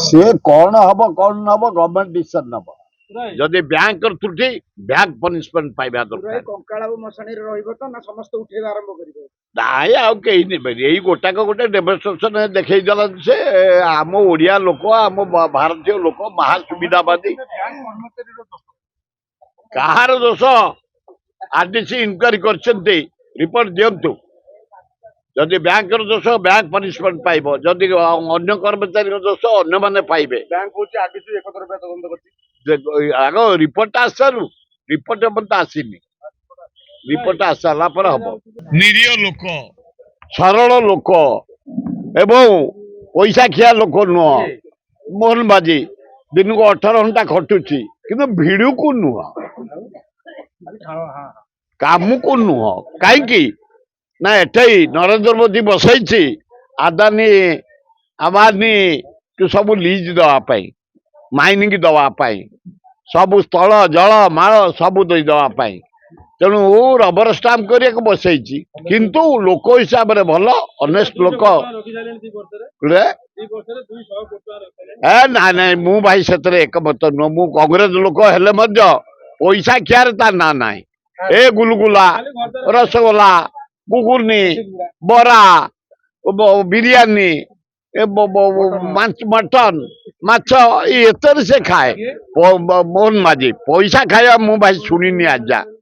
सी कौन हम कौन नब गवर्नमेंट डिसीजन नब जदि बैंक त्रुटि बैंक पनिशमेंट पाइबा दरकार कंकाळाबू मशाणी रहिबो तो ना समस्त उठेबा आरंभ करिबे नाई आउ कहीं नहीं यही गोटाक गोटे डेमोन्स्ट्रेशन देखई देला से आम ओडिया लोक आम भारतीय लोक महासुविधावादी कहार दोष आरडीसी इनक्वारी करछन्ते रिपोर्ट दियंतु जदि बैंक दोष बैंक पनिशमेंट पाइब जदि अन्य कर्मचारी दोष अन्य माने पाइबे बैंक होची आरडीसी एक तरफा तदंत करछि आग रिपोर्ट आसू रिपोर्ट एपर्यंत आसीनी रिपोर्ट आसाला पर हम निरीह लोक सरल लोक एवं पैसा खिया लोक नुह मोहन बाजी दिन को 18 घंटा खटुची कि भिड़ को नुह काम को नुह कहीं ना एठई नरेंद्र मोदी बसई आदानी आबानी को सब लीज दवापाई माइनिंग दवापाई सब स्थल जल माल सब दवापाई तेणु रबर स्टाम्प करके बसई किंतु लोक हिसाब से भल अनेस्ट लोक ना ना मु भाई से एकमत नुह मु कांग्रेस लोक हेले पैसा खियार ता ना ना ए गुलगुला रसगोला गुगुनी बरा बिरियानी मटन माछ ये से खाए मोहन माझी पैसा खाया मु भाई शुणी आज